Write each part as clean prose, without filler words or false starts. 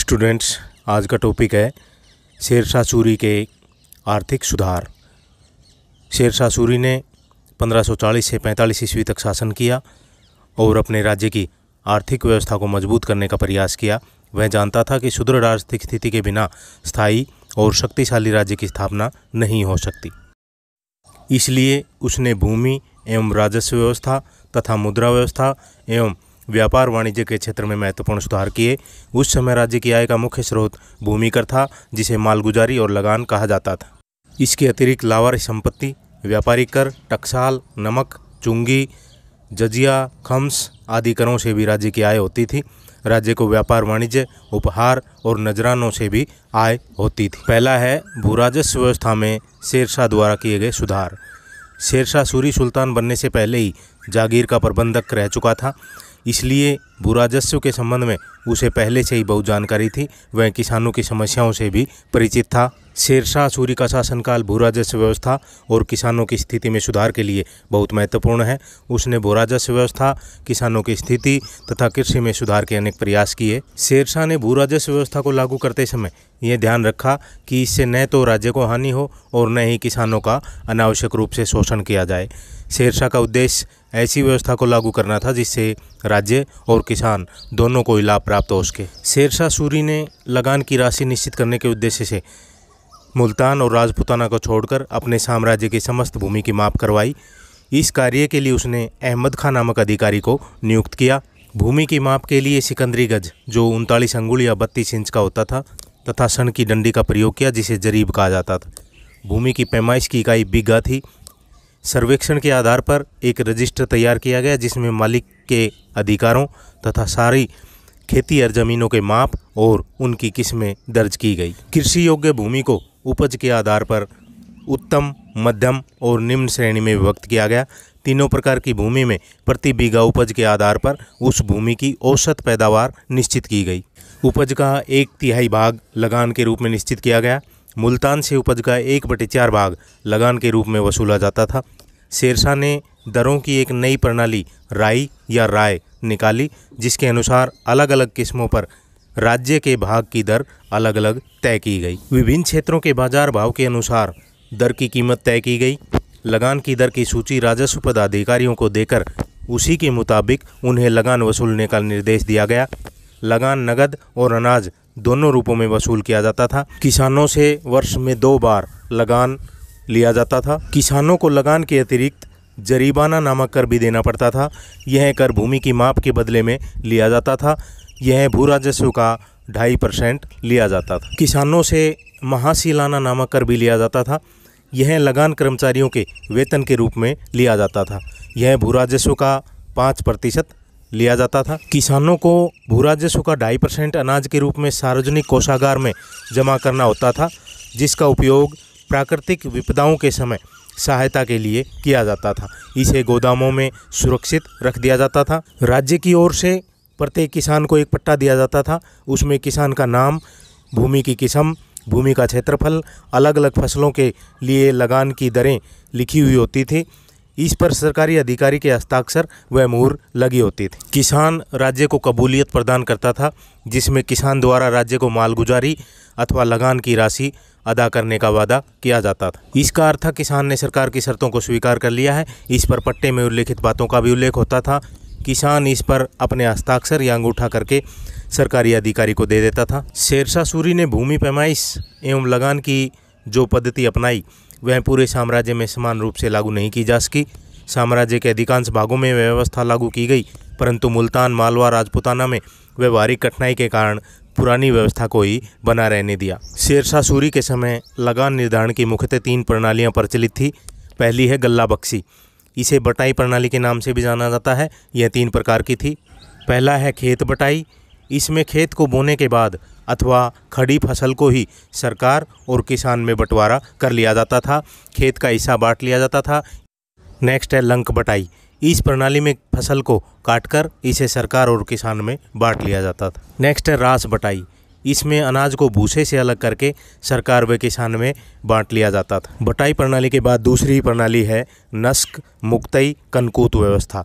Students, आज का topic है शेरशाह सूरी के आर्थिक सुधार। शेरशाह सूरी ने 1540 से 45 ईस्वी तक शासन किया और अपने राज्य की आर्थिक व्यवस्था को मजबूत करने का प्रयास किया। वह जानता था कि सुदृढ़ आर्थिक स्थिति के बिना स्थायी और शक्तिशाली राज्य की स्थापना नहीं हो सकती। इसलिए उसने भूमि एवं राजस्व व्यवस्था तथा मुद्रा व्यवस्था एवं व्यापार वाणिज्य के क्षेत्र में महत्वपूर्ण सुधार किए। उस समय राज्य की आय का मुख्य स्रोत भूमि कर था, जिसे मालगुजारी और लगान कहा जाता था। इसके अतिरिक्त लावारिस संपत्ति, व्यापारिक कर, टकसाल, नमक, चुंगी, जजिया, खम्स आदि करों से भी राज्य की आय होती थी। राज्य को व्यापार वाणिज्य, उपहार और नजरानों से भी आय होती थी। पहला है भूराजस्व व्यवस्था में शेरशाह द्वारा किए गए सुधार। शेरशाह सूरी सुल्तान बनने से पहले ही जागीर का प्रबंधक रह चुका था, इसलिए भूराजस्व के संबंध में उसे पहले से ही बहुत जानकारी थी। वह किसानों की समस्याओं से भी परिचित था। शेरशाह सूरी का शासनकाल भूराजस्व व्यवस्था और किसानों की स्थिति में सुधार के लिए बहुत महत्वपूर्ण है। उसने भूराजस्व व्यवस्था, किसानों की स्थिति तथा कृषि में सुधार के अनेक प्रयास किए। शेरशाह ने भूराजस्व व्यवस्था को लागू करते समय यह ध्यान रखा कि इससे न तो राज्य को हानि हो और न ही किसानों का अनावश्यक रूप से शोषण किया जाए। शेरशाह का उद्देश्य ऐसी व्यवस्था को लागू करना था जिससे राज्य और किसान दोनों को लाभ प्राप्त हो सके। शेरशाह सूरी ने लगान की राशि निश्चित करने के उद्देश्य से मुल्तान और राजपुताना को छोड़कर अपने साम्राज्य की समस्त भूमि की माप करवाई। इस कार्य के लिए उसने अहमद खां नामक अधिकारी को नियुक्त किया। भूमि की माप के लिए सिकंदरी गज, जो 39 अंगुल या 32 इंच का होता था, तथा सन की डंडी का प्रयोग किया, जिसे जरीब कहा जाता था। भूमि की पैमाइश की इकाई बीघा थी। सर्वेक्षण के आधार पर एक रजिस्टर तैयार किया गया, जिसमें मालिक के अधिकारों तथा सारी खेती और जमीनों के माप और उनकी किस्में दर्ज की गई। कृषि योग्य भूमि को उपज के आधार पर उत्तम, मध्यम और निम्न श्रेणी में विभक्त किया गया। तीनों प्रकार की भूमि में प्रति बीघा उपज के आधार पर उस भूमि की औसत पैदावार निश्चित की गई। उपज का 1/3 भाग लगान के रूप में निश्चित किया गया। मुल्तान से उपज का 1/4 भाग लगान के रूप में वसूला जाता था। शेरशाह ने दरों की एक नई प्रणाली राई या राय निकाली, जिसके अनुसार अलग अलग किस्मों पर राज्य के भाग की दर अलग अलग तय की गई। विभिन्न क्षेत्रों के बाजार भाव के अनुसार दर की कीमत तय की गई। लगान की दर की सूची राजस्व पदाधिकारियों को देकर उसी के मुताबिक उन्हें लगान वसूलने का निर्देश दिया गया। लगान नगद और अनाज दोनों रूपों में वसूल किया जाता था। किसानों से वर्ष में 2 बार लगान लिया जाता था। किसानों को लगान के अतिरिक्त जरीबाना नामक कर भी देना पड़ता था। यह कर भूमि की माप के बदले में लिया जाता था। यह भूराजस्व का 2.5% लिया जाता था। किसानों से महासीलाना नामक कर भी लिया जाता था। यह लगान कर्मचारियों के वेतन के रूप में लिया जाता था। यह भूराजस्व का 5% लिया जाता था। किसानों को भूराजस्व का 2.5% अनाज के रूप में सार्वजनिक कोषागार में जमा करना होता था, जिसका उपयोग प्राकृतिक विपदाओं के समय सहायता के लिए किया जाता था। इसे गोदामों में सुरक्षित रख दिया जाता था। राज्य की ओर से प्रत्येक किसान को एक पट्टा दिया जाता था। उसमें किसान का नाम, भूमि की किस्म, भूमि का क्षेत्रफल, अलग अलग फसलों के लिए लगान की दरें लिखी हुई होती थी। इस पर सरकारी अधिकारी के हस्ताक्षर व मुहर लगी होती थी। किसान राज्य को कबूलियत प्रदान करता था, जिसमें किसान द्वारा राज्य को मालगुजारी अथवा लगान की राशि अदा करने का वादा किया जाता था। इसका अर्थ किसान ने सरकार की शर्तों को स्वीकार कर लिया है। इस पर पट्टे में उल्लेखित बातों का भी उल्लेख होता था। किसान इस पर अपने हस्ताक्षर या अंगूठा करके सरकारी अधिकारी को दे देता था। शेरशाह सूरी ने भूमि पैमाइश एवं लगान की जो पद्धति अपनाई, वह पूरे साम्राज्य में समान रूप से लागू नहीं की जा सकी। साम्राज्य के अधिकांश भागों में व्यवस्था लागू की गई, परंतु मुल्तान, मालवा, राजपुताना में व्यवहारिक कठिनाई के कारण पुरानी व्यवस्था को ही बना रहने दिया। शेरशाह सूरी के समय लगान निर्धारण की मुख्यतः 3 प्रणालियां प्रचलित थी। पहली है गल्ला बख्शी। इसे बटाई प्रणाली के नाम से भी जाना जाता है। यह 3 प्रकार की थी। पहला है खेत बटाई। इसमें खेत को बोने के बाद अथवा खड़ी फसल को ही सरकार और किसान में बंटवारा कर लिया जाता था। खेत का हिस्सा बांट लिया जाता था। नेक्स्ट है लंक बटाई। इस प्रणाली में फसल को काटकर इसे सरकार और किसान में बांट लिया जाता था। नेक्स्ट है रास बटाई। इसमें अनाज को भूसे से अलग करके सरकार व किसान में बांट लिया जाता था। बटाई प्रणाली के बाद दूसरी प्रणाली है नस्क, मुक्तई, कनकूत व्यवस्था।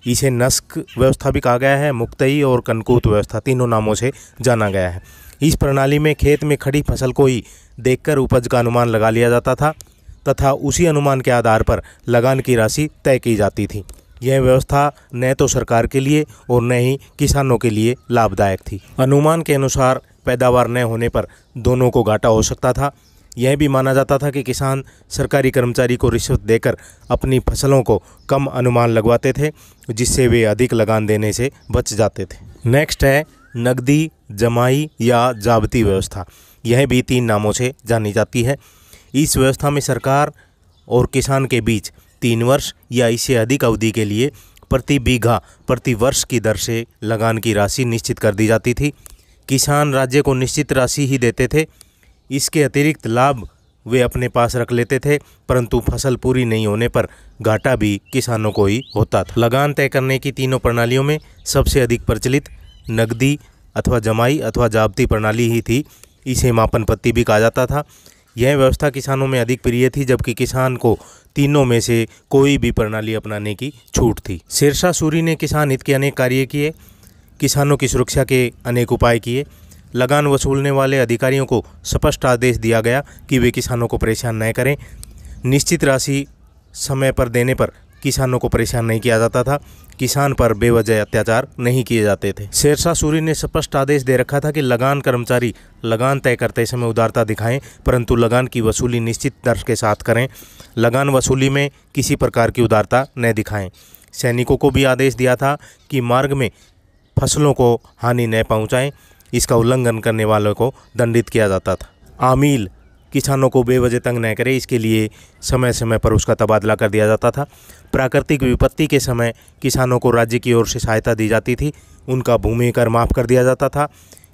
इसे नस्क व्यवस्था भी कहा गया है, मुक्तई और कनकूत व्यवस्था, तीनों नामों से जाना गया है। इस प्रणाली में खेत में खड़ी फसल को ही देखकर उपज का अनुमान लगा लिया जाता था तथा उसी अनुमान के आधार पर लगान की राशि तय की जाती थी। यह व्यवस्था न तो सरकार के लिए और न ही किसानों के लिए लाभदायक थी। अनुमान के अनुसार पैदावार न होने पर दोनों को घाटा हो सकता था। यह भी माना जाता था कि किसान सरकारी कर्मचारी को रिश्वत देकर अपनी फसलों को कम अनुमान लगवाते थे, जिससे वे अधिक लगान देने से बच जाते थे। नेक्स्ट है नकदी, जमाई या जाबती व्यवस्था। यह भी 3 नामों से जानी जाती है। इस व्यवस्था में सरकार और किसान के बीच 3 वर्ष या इससे अधिक अवधि के लिए प्रति बीघा प्रति वर्ष की दर से लगान की राशि निश्चित कर दी जाती थी। किसान राज्य को निश्चित राशि ही देते थे। इसके अतिरिक्त लाभ वे अपने पास रख लेते थे, परंतु फसल पूरी नहीं होने पर घाटा भी किसानों को ही होता था। लगान तय करने की तीनों प्रणालियों में सबसे अधिक प्रचलित नकदी अथवा जमाई अथवा जाबती प्रणाली ही थी। इसे मापन पत्ती भी कहा जाता था। यह व्यवस्था किसानों में अधिक प्रिय थी, जबकि किसान को तीनों में से कोई भी प्रणाली अपनाने की छूट थी। शेरशाह सूरी ने किसान हित के अनेक कार्य किए, किसानों की सुरक्षा के अनेक उपाय किए। लगान वसूलने वाले अधिकारियों को स्पष्ट आदेश दिया गया कि वे किसानों को परेशान न करें। निश्चित राशि समय पर देने पर किसानों को परेशान नहीं किया जाता था। किसान पर बेवजह अत्याचार नहीं किए जाते थे। शेरशाह सूरी ने स्पष्ट आदेश दे रखा था कि लगान कर्मचारी लगान तय करते समय उदारता दिखाएं, परंतु लगान की वसूली निश्चित दर के साथ करें। लगान वसूली में किसी प्रकार की उदारता न दिखाएं। सैनिकों को भी आदेश दिया था कि मार्ग में फसलों को हानि न पहुँचाएँ। इसका उल्लंघन करने वालों को दंडित किया जाता था। आमील किसानों को बेवजह तंग न करे, इसके लिए समय समय पर उसका तबादला कर दिया जाता था। प्राकृतिक विपत्ति के समय किसानों को राज्य की ओर से सहायता दी जाती थी। उनका भूमि कर माफ़ कर दिया जाता था।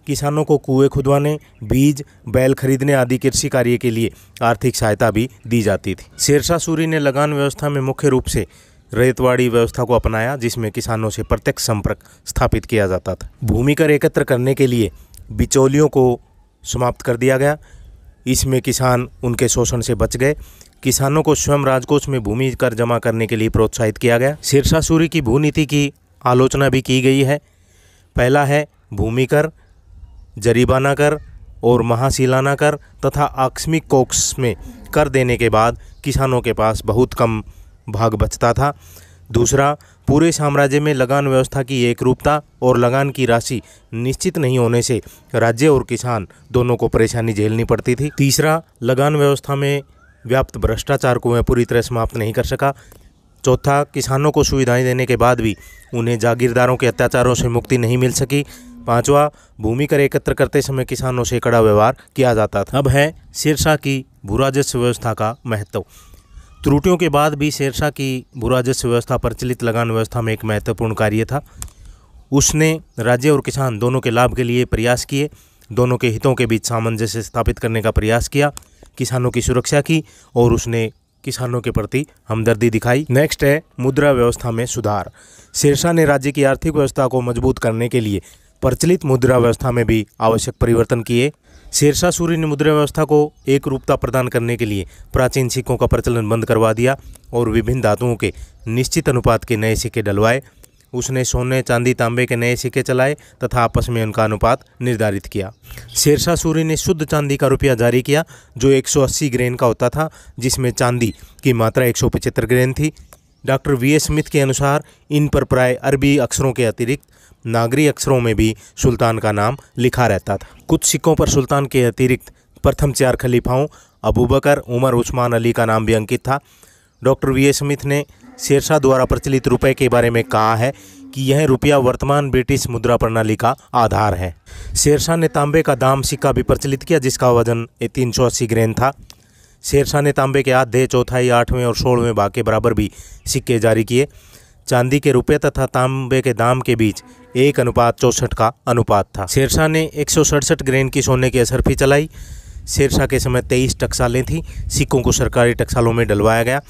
किसानों को कुएं खुदवाने, बीज, बैल खरीदने आदि कृषि कार्य के लिए आर्थिक सहायता भी दी जाती थी। शेरशाह सूरी ने लगान व्यवस्था में मुख्य रूप से रैयतवाड़ी व्यवस्था को अपनाया, जिसमें किसानों से प्रत्यक्ष संपर्क स्थापित किया जाता था। भूमि कर एकत्र करने के लिए बिचौलियों को समाप्त कर दिया गया। इसमें किसान उनके शोषण से बच गए। किसानों को स्वयं राजकोष में भूमि कर जमा करने के लिए प्रोत्साहित किया गया। शेरशाह सूरी की भूनीति की आलोचना भी की गई है। पहला है भूमि कर, जरीबाना कर और महासीलाना कर तथा आकस्मिक कोष में कर देने के बाद किसानों के पास बहुत कम भाग बचता था। दूसरा, पूरे साम्राज्य में लगान व्यवस्था की एकरूपता और लगान की राशि निश्चित नहीं होने से राज्य और किसान दोनों को परेशानी झेलनी पड़ती थी। तीसरा, लगान व्यवस्था में व्याप्त भ्रष्टाचार को वह पूरी तरह समाप्त नहीं कर सका। चौथा, किसानों को सुविधाएं देने के बाद भी उन्हें जागीरदारों के अत्याचारों से मुक्ति नहीं मिल सकी। पांचवा, भूमि कर एकत्र करते समय किसानों से कड़ा व्यवहार किया जाता था। अब है शेरशाह की भूराजस्व व्यवस्था का महत्व। त्रुटियों के बाद भी शेरशाह की भूराजस्व व्यवस्था प्रचलित लगान व्यवस्था में एक महत्वपूर्ण कार्य था। उसने राज्य और किसान दोनों के लाभ के लिए प्रयास किए, दोनों के हितों के बीच सामंजस्य स्थापित करने का प्रयास किया, किसानों की सुरक्षा की और उसने किसानों के प्रति हमदर्दी दिखाई। नेक्स्ट है मुद्रा व्यवस्था में सुधार। शेरशाह ने राज्य की आर्थिक व्यवस्था को मजबूत करने के लिए प्रचलित मुद्रा व्यवस्था में भी आवश्यक परिवर्तन किए। शेरशाह सूरी ने मुद्रा व्यवस्था को एक रूपता प्रदान करने के लिए प्राचीन सिक्कों का प्रचलन बंद करवा दिया और विभिन्न धातुओं के निश्चित अनुपात के नए सिक्के डलवाए। उसने सोने, चांदी, तांबे के नए सिक्के चलाए तथा आपस में उनका अनुपात निर्धारित किया। शेरशाह सूरी ने शुद्ध चांदी का रुपया जारी किया जो 180 ग्रेन का होता था, जिसमें चांदी की मात्रा 175 ग्रेन थी। Doctor VS. स्मिथ के अनुसार इन पर प्राय अरबी अक्षरों के अतिरिक्त नागरी अक्षरों में भी सुल्तान का नाम लिखा रहता था। कुछ सिक्कों पर सुल्तान के अतिरिक्त प्रथम 4 खलीफाओं अबू बकर, उमर, उस्मान, अली का नाम भी अंकित था। Doctor VS. स्मिथ ने शेरशाह द्वारा प्रचलित रुपए के बारे में कहा है कि यह रुपया वर्तमान ब्रिटिश मुद्रा प्रणाली का आधार है। शेरशाह ने तांबे का दाम सिक्का भी प्रचलित किया, जिसका वजन 380 ग्रेन था। शेरशाह ने तांबे के आधे, चौथाई, 8वें और 16वें भाग के बराबर भी सिक्के जारी किए। चांदी के रुपये तथा तांबे के दाम के बीच 1:64 का अनुपात था। शेरशाह ने 167 ग्रेन की सोने की असरफी चलाई। शेरशाह के समय 23 टकसालें थीं। सिक्कों को सरकारी टकसालों में डलवाया गया।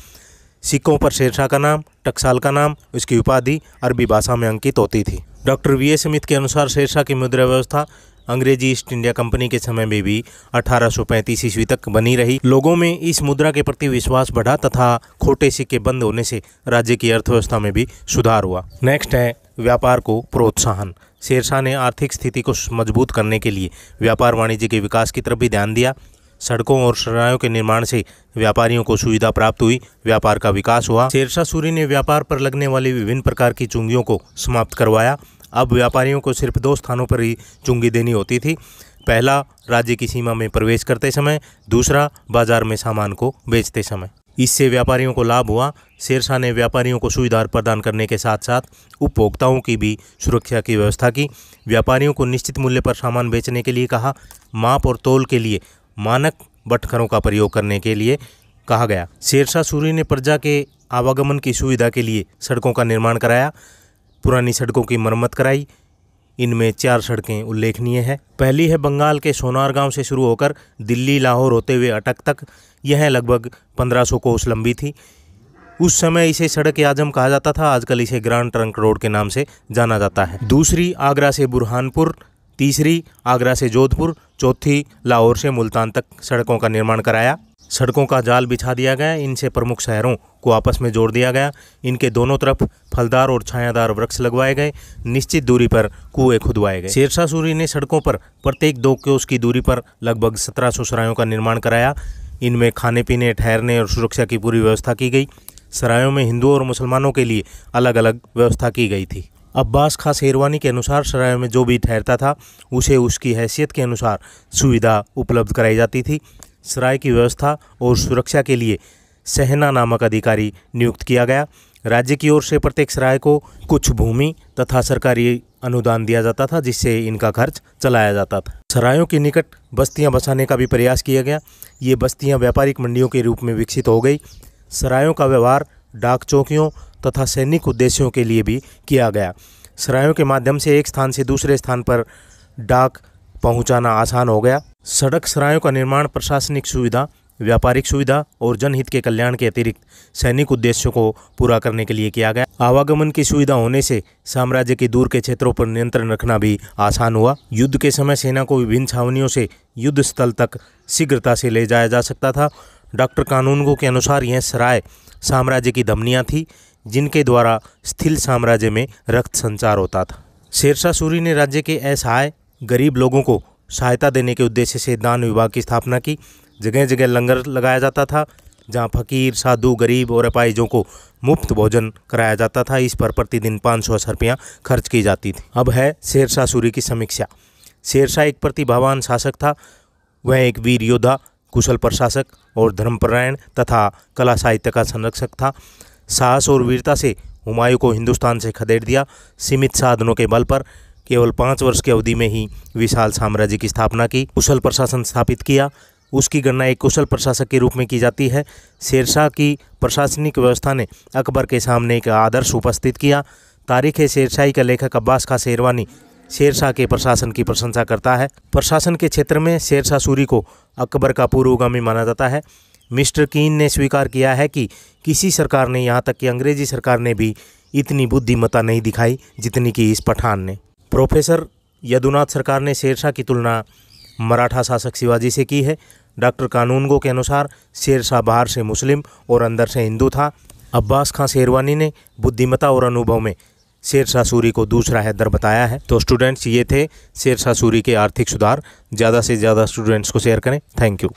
सिक्कों पर शेरशाह का नाम, टकसाल का नाम, उसकी उपाधि अरबी भाषा में अंकित होती थी। Doctor VS. स्मिथ के अनुसार शेरशाह की मुद्रा व्यवस्था अंग्रेजी ईस्ट इंडिया कंपनी के समय में भी 1835 ईस्वी तक बनी रही। लोगों में इस मुद्रा के प्रति विश्वास बढ़ा तथा खोटे सिक्के बंद होने से राज्य की अर्थव्यवस्था में भी सुधार हुआ। नेक्स्ट है व्यापार को प्रोत्साहन। शेरशाह ने आर्थिक स्थिति को मजबूत करने के लिए व्यापार वाणिज्य के विकास की तरफ भी ध्यान दिया। सड़कों और सरायों के निर्माण से व्यापारियों को सुविधा प्राप्त हुई, व्यापार का विकास हुआ। शेरशाह सूरी ने व्यापार पर लगने वाली विभिन्न प्रकार की चुंगियों को समाप्त करवाया। अब व्यापारियों को सिर्फ 2 स्थानों पर ही चुंगी देनी होती थी। पहला, राज्य की सीमा में प्रवेश करते समय, दूसरा, बाजार में सामान को बेचते समय। इससे व्यापारियों को लाभ हुआ। शेरशाह ने व्यापारियों को सुविधा प्रदान करने के साथ साथ उपभोक्ताओं की भी सुरक्षा की व्यवस्था की। व्यापारियों को निश्चित मूल्य पर सामान बेचने के लिए कहा। माप और तोल के लिए मानक बटखरों का प्रयोग करने के लिए कहा गया। शेरशाह सूरी ने प्रजा के आवागमन की सुविधा के लिए सड़कों का निर्माण कराया, पुरानी सड़कों की मरम्मत कराई। इनमें 4 सड़कें उल्लेखनीय है। पहली है बंगाल के सोनार गांव से शुरू होकर दिल्ली लाहौर होते हुए अटक तक। यह लगभग 1500 कोस लंबी थी। उस समय इसे सड़क आजम कहा जाता था, आजकल इसे ग्रांड ट्रंक रोड के नाम से जाना जाता है। दूसरी आगरा से बुरहानपुर, तीसरी आगरा से जोधपुर, चौथी लाहौर से मुल्तान तक सड़कों का निर्माण कराया। सड़कों का जाल बिछा दिया गया। इनसे प्रमुख शहरों को आपस में जोड़ दिया गया। इनके दोनों तरफ फलदार और छायादार वृक्ष लगवाए गए। निश्चित दूरी पर कुएं खुदवाए गए। शेरशाह सूरी ने सड़कों पर प्रत्येक 2 कोस की दूरी पर लगभग 1700 सरायों का निर्माण कराया। इनमें खाने पीने, ठहरने और सुरक्षा की पूरी व्यवस्था की गई। सरायों में हिंदुओं और मुसलमानों के लिए अलग अलग व्यवस्था की गई थी। अब्बास खां शेरवानी के अनुसार सराय में जो भी ठहरता था उसे उसकी हैसियत के अनुसार सुविधा उपलब्ध कराई जाती थी। सराय की व्यवस्था और सुरक्षा के लिए सहना नामक अधिकारी नियुक्त किया गया। राज्य की ओर से प्रत्येक सराय को कुछ भूमि तथा सरकारी अनुदान दिया जाता था, जिससे इनका खर्च चलाया जाता था। सरायों के निकट बस्तियां बसाने का भी प्रयास किया गया। ये बस्तियां व्यापारिक मंडियों के रूप में विकसित हो गई। सरायों का व्यवहार डाक चौकियों तथा सैनिक उद्देश्यों के लिए भी किया गया। सरायों के माध्यम से एक स्थान से दूसरे स्थान पर डाक पहुंचाना आसान हो गया। सड़क सरायों का निर्माण प्रशासनिक सुविधा, व्यापारिक सुविधा और जनहित के कल्याण के अतिरिक्त सैनिक उद्देश्यों को पूरा करने के लिए किया गया। आवागमन की सुविधा होने से साम्राज्य के दूर के क्षेत्रों पर नियंत्रण रखना भी आसान हुआ। युद्ध के समय सेना को विभिन्न छावनियों से युद्ध स्थल तक शीघ्रता से ले जाया जा सकता था। डॉक्टर कानूनगो के अनुसार यह सराय साम्राज्य की धमनियाँ थी, जिनके द्वारा स्थिर साम्राज्य में रक्त संचार होता था। शेरशाह सूरी ने राज्य के असहाय गरीब लोगों को सहायता देने के उद्देश्य से दान विभाग की स्थापना की। जगह जगह लंगर लगाया जाता था, जहां फकीर, साधु, गरीब और अपाहिजों को मुफ्त भोजन कराया जाता था। इस पर प्रतिदिन 500 रुपया खर्च की जाती थी। अब है शेरशाह सूरी की समीक्षा। शेरशाह एक प्रतिभावान शासक था। वह एक वीर योद्धा, कुशल प्रशासक और धर्मपरायण तथा कला साहित्य का संरक्षक था। साहस और वीरता से हुमायूं को हिंदुस्तान से खदेड़ दिया। सीमित साधनों के बल पर केवल 5 वर्ष की अवधि में ही विशाल साम्राज्य की स्थापना की, कुशल प्रशासन स्थापित किया। उसकी गणना एक कुशल प्रशासक के रूप में की जाती है। शेरशाह की प्रशासनिक व्यवस्था ने अकबर के सामने एक आदर्श उपस्थित किया। तारीख़ शेरशाही का लेखक अब्बास खां शेरवानी शेरशाह के प्रशासन की प्रशंसा करता है। प्रशासन के क्षेत्र में शेरशाह सूरी को अकबर का पूर्वगामी माना जाता है। मिस्टर कीन ने स्वीकार किया है कि किसी सरकार ने, यहाँ तक कि अंग्रेजी सरकार ने भी इतनी बुद्धिमत्ता नहीं दिखाई जितनी कि इस पठान ने। प्रोफेसर यदुनाथ सरकार ने शेरशाह की तुलना मराठा शासक शिवाजी से की है। डॉक्टर कानूनगो के अनुसार शेरशाह बाहर से मुस्लिम और अंदर से हिंदू था। अब्बास खां शेरवानी ने बुद्धिमत्ता और अनुभव में शेरशाह सूरी को दूसरा हैदर बताया है। तो स्टूडेंट्स, ये थे शेरशाह सूरी के आर्थिक सुधार। ज़्यादा से ज़्यादा स्टूडेंट्स को शेयर करें। Thank you.